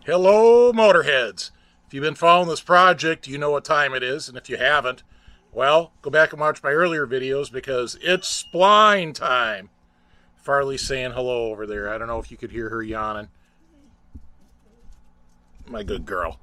Hello, Motorheads. If you've been following this project, you know what time it is, and if you haven't, well, go back and watch my earlier videos because it's spline time. Farley's saying hello over there. I don't know if you could hear her yawning. My good girl.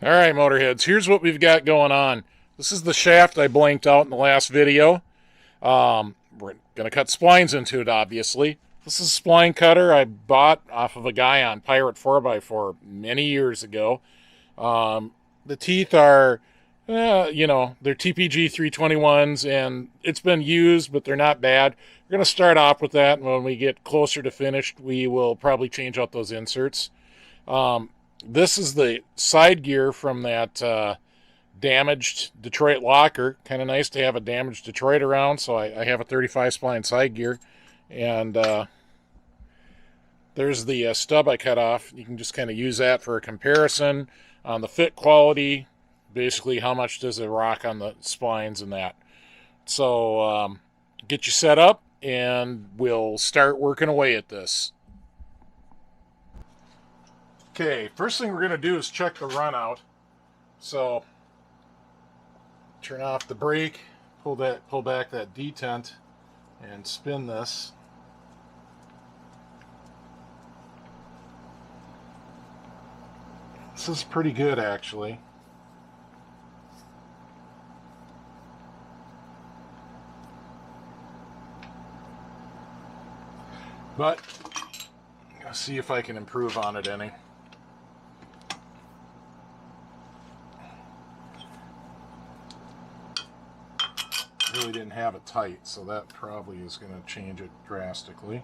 All right, Motorheads, here's what we've got going on. This is the shaft I blanked out in the last video. We're going to cut splines into it, obviously. This is a spline cutter I bought off of a guy on Pirate 4x4 many years ago. The teeth are, they're TPG 321s, and it's been used, but they're not bad. We're going to start off with that, and when we get closer to finished, we will probably change out those inserts. This is the side gear from that damaged Detroit locker. Kind of nice to have a damaged Detroit around, so I have a 35 spline side gear. And there's the stub I cut off. You can just kind of use that for a comparison on the fit quality. Basically, how much does it rock on the splines and that. So get you set up, and we'll start working away at this. Okay, first thing we're going to do is check the run out. So turn off the brake, pull back that detent, and spin this. This is pretty good, actually. But I'm going to see if I can improve on it any. Really didn't have it tight, so that probably is going to change it drastically.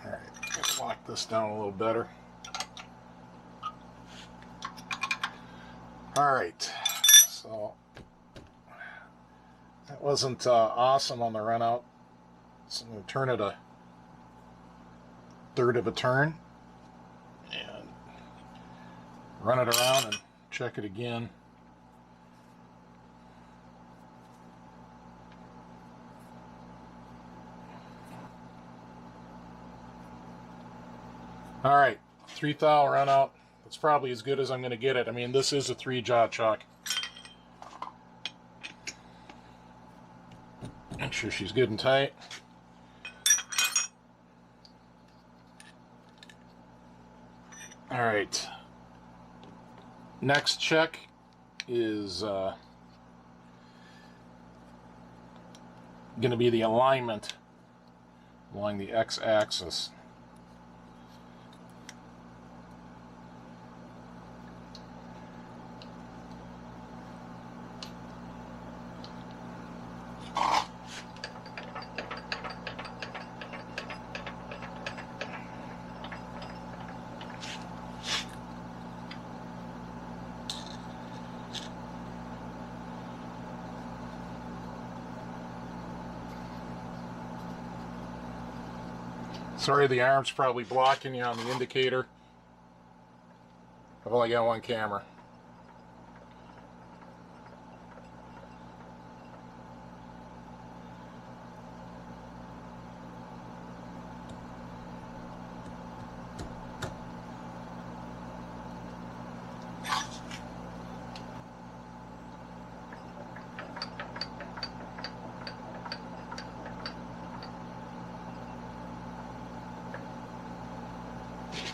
Alright, let's lock this down a little better. Alright, so that wasn't awesome on the run out. So I'm going to turn it a third of a turn and run it around and check it again. All right, 3 thou run out. That's probably as good as I'm going to get it. I mean, this is a 3-jaw chuck. Make sure she's good and tight. All right, next check is going to be the alignment along the x-axis. Sorry, the arm's probably blocking you on the indicator. I've only got one camera.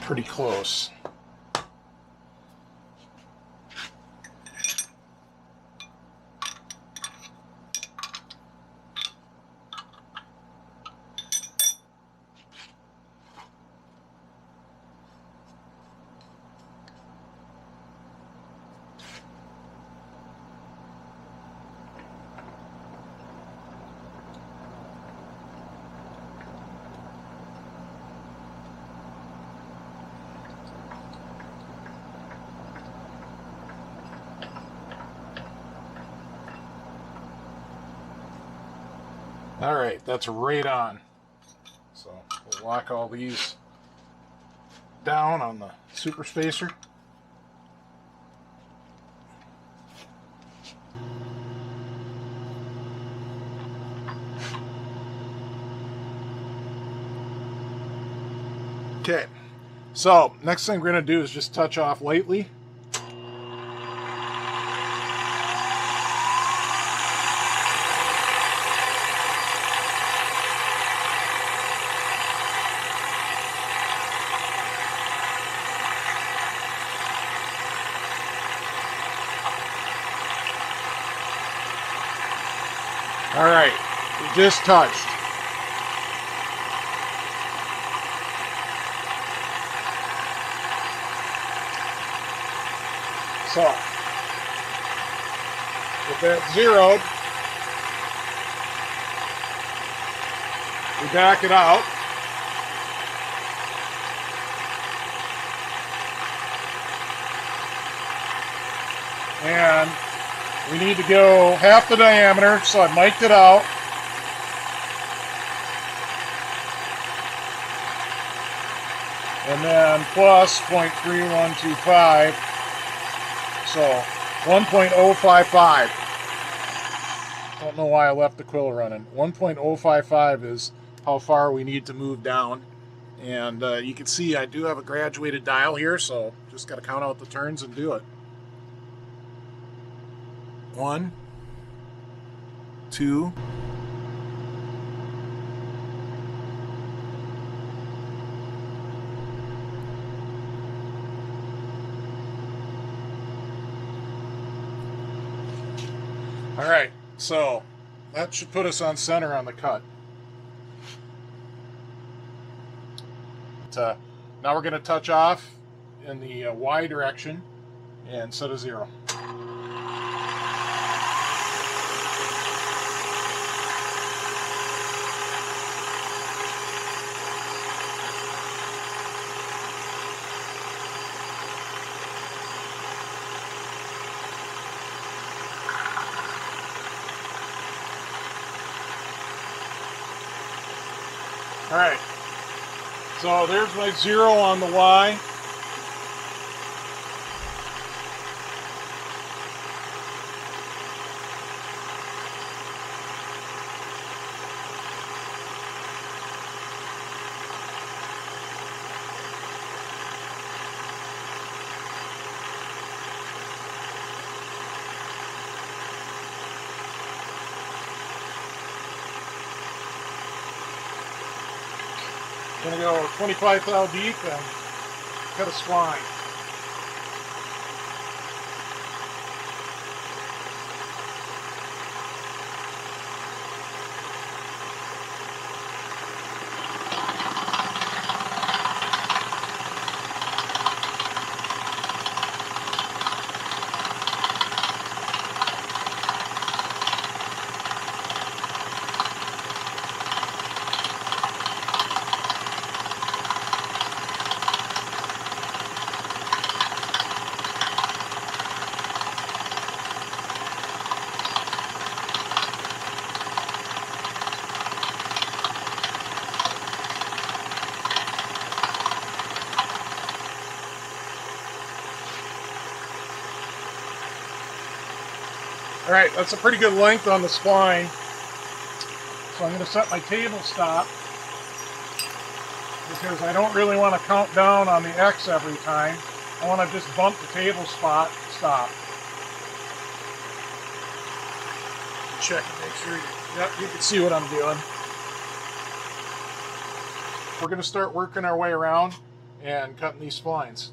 Pretty close. All right, that's right on. So we'll lock all these down on the super spacer. Okay, so next thing we're going to do is just touch off lightly. All right, we just touched. So, with that zeroed, we back it out. And we need to go half the diameter, so I mic'd it out. And then plus 0.3125, so 1.055. Don't know why I left the quill running. 1.055 is how far we need to move down. And you can see I do have a graduated dial here, so just got to count out the turns and do it. 1, 2, 3. All right, so that should put us on center on the cut. But, now we're going to touch off in the Y direction and set a 0. All right, so there's my 0 on the Y. Gonna go 25 thou deep and cut a spline. All right, that's a pretty good length on the spline. So I'm going to set my table stop because I don't really want to count down on the X every time. I want to just bump the table stop. Check and make sure you can see what I'm doing. We're going to start working our way around and cutting these splines.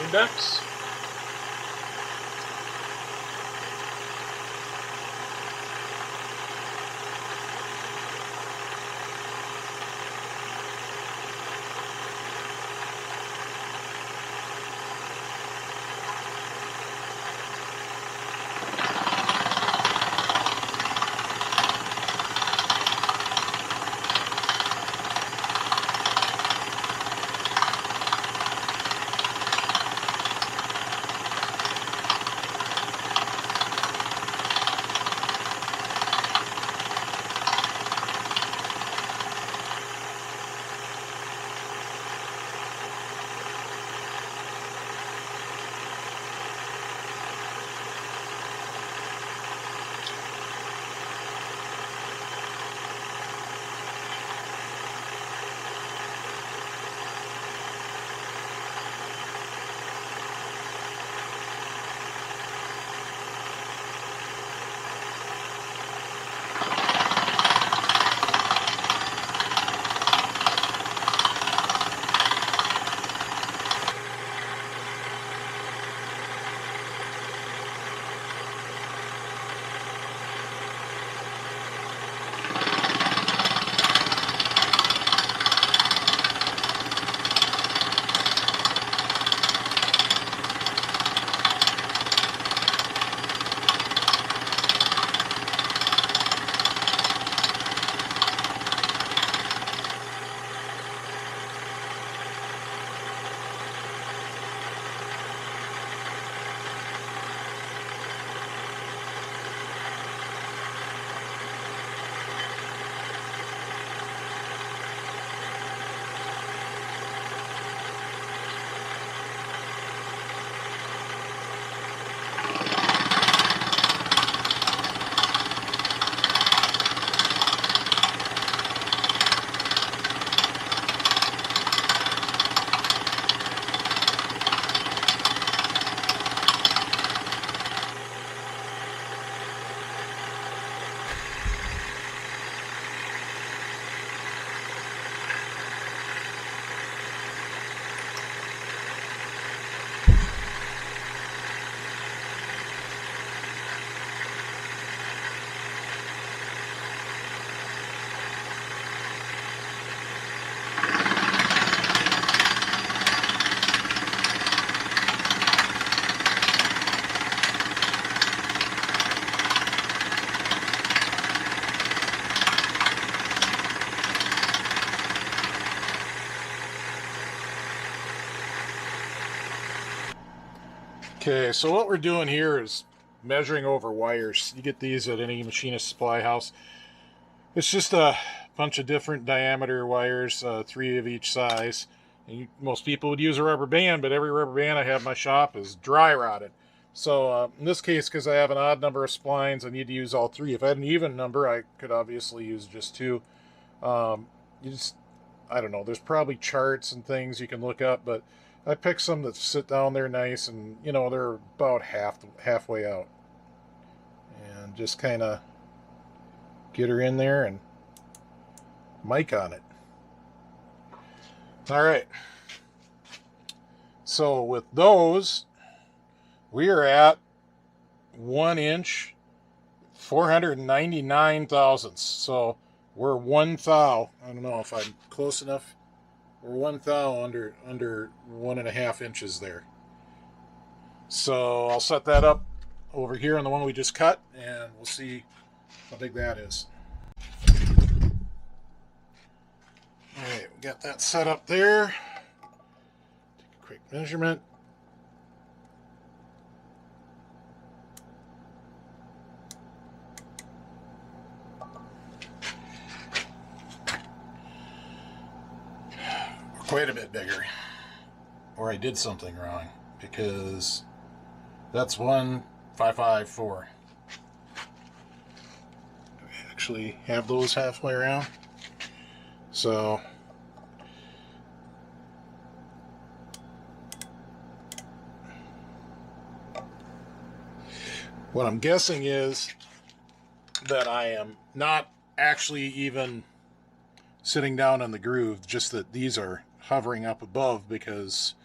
index. Okay, so what we're doing here is measuring over wires. You get these at any machinist supply house. It's just a bunch of different diameter wires, 3 of each size. And most people would use a rubber band, but every rubber band I have in my shop is dry rotted. So in this case, because I have an odd number of splines, I need to use all 3. If I had an even number, I could obviously use just 2. I don't know, there's probably charts and things you can look up, but I picked some that sit down there nice, and you know, they're about halfway out. And just kind of get her in there and mic on it. All right. So with those, we are at 1 inch, 499 thousandths. So we're 1 thou. I don't know if I'm close enough. We're 1 thou under 1.5 inches there. So I'll set that up over here on the one we just cut, and we'll see how big that is. All right, we got that set up there. Take a quick measurement. Quite a bit bigger, or I did something wrong, because that's 1,554. I actually have those halfway around. So what I'm guessing is that I am not actually even sitting down in the groove, just that these are hovering up above, because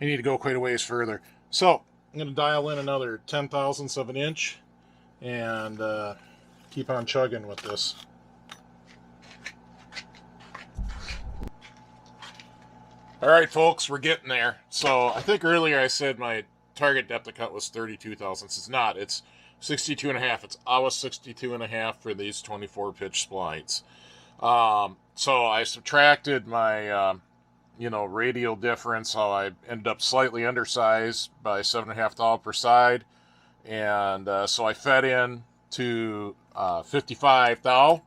I need to go quite a ways further. So I'm going to dial in another 10 thousandths of an inch and keep on chugging with this. All right, folks, we're getting there. So I think earlier I said my target depth of cut was 32 thousandths. It's not. It's 62 and a half. It's AWA 62 and a half for these 24 pitch splines. So I subtracted my, radial difference. So I ended up slightly undersized by 7.5 thou per side. And so I fed in to 55 thou,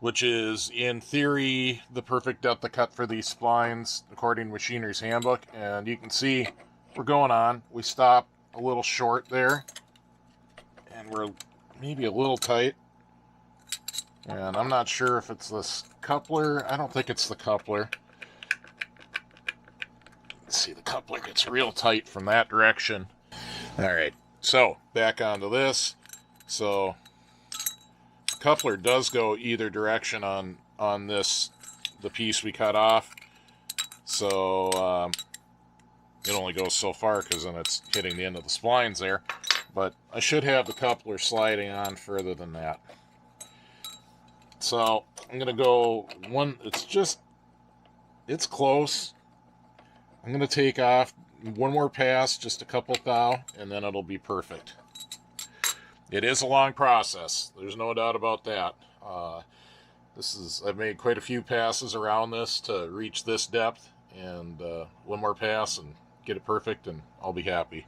which is in theory the perfect depth of cut for these splines according to Machiner's Handbook. And you can see we're going on. We stopped a little short there, and we're maybe a little tight. And I'm not sure if it's this coupler. I don't think it's the coupler. Let's see, the coupler gets real tight from that direction. All right, so back onto this. So the coupler does go either direction on this, the piece we cut off. So it only goes so far because then it's hitting the end of the splines there. But I should have the coupler sliding on further than that. So I'm going to go one, it's close. I'm going to take off one more pass, just a couple thou, and then it'll be perfect. It is a long process. There's no doubt about that. I've made quite a few passes around this to reach this depth, and one more pass and get it perfect, and I'll be happy.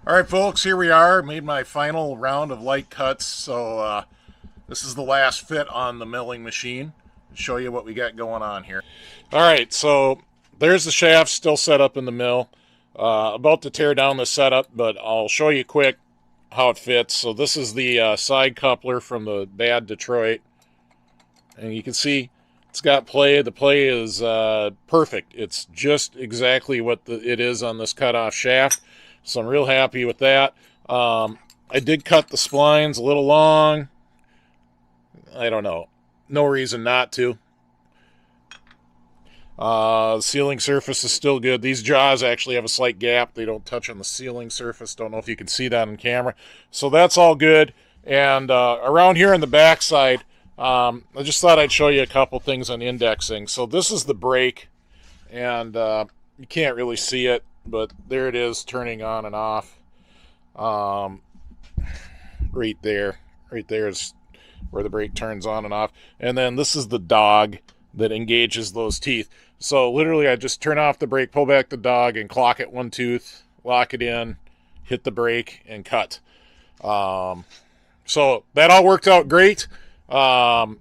All right, folks, here we are. Made my final round of light cuts. So this is the last fit on the milling machine. I'll show you what we got going on here. All right, so there's the shaft still set up in the mill. About to tear down the setup, but I'll show you quick how it fits. So this is the side coupler from the bad Detroit. And you can see it's got play. The play is perfect. It's just exactly what it is on this cutoff shaft. So I'm real happy with that. I did cut the splines a little long. I don't know. No reason not to. The sealing surface is still good. These jaws actually have a slight gap. They don't touch on the sealing surface. Don't know if you can see that on camera. So that's all good. And around here on the back side, I just thought I'd show you a couple things on indexing. So this is the brake, and you can't really see it, but there it is turning on and off. Right there is where the brake turns on and off. And then this is the dog that engages those teeth. So literally I just turn off the brake, pull back the dog, and clock it one tooth, lock it in, hit the brake, and cut. So that all worked out great. Took a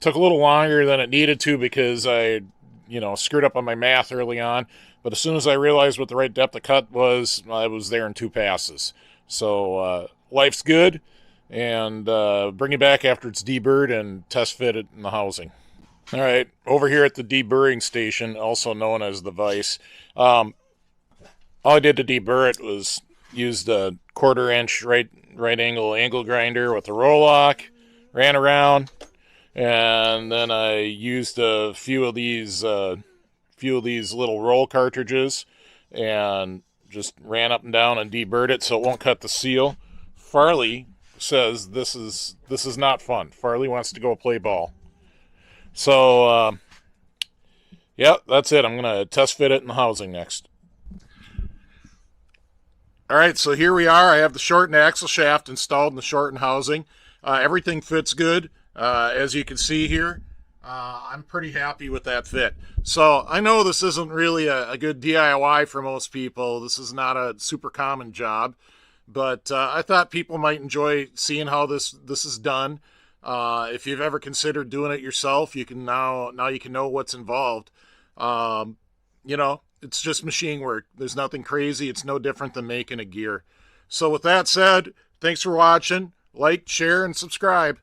little longer than it needed to because I, screwed up on my math early on. But as soon as I realized what the right depth of cut was, I was there in 2 passes. So life's good, and bring it back after it's deburred and test fit it in the housing. All right, over here at the deburring station, also known as the vise, all I did to deburr it was used a 1/4 inch right angle grinder with a roll lock, ran around, and then I used a few of these little roll cartridges and just ran up and down and deburred it so it won't cut the seal. Farley says this is not fun. Farley wants to go play ball. So, yeah, that's it. I'm going to test fit it in the housing next. All right, so here we are. I have the shortened axle shaft installed in the shortened housing. Everything fits good, as you can see here. I'm pretty happy with that fit. So I know this isn't really a good DIY for most people. This is not a super common job, but I thought people might enjoy seeing how this is done. If you've ever considered doing it yourself, you can now you can know what's involved. It's just machine work. There's nothing crazy. It's no different than making a gear. So with that said, thanks for watching. Like, share, and subscribe.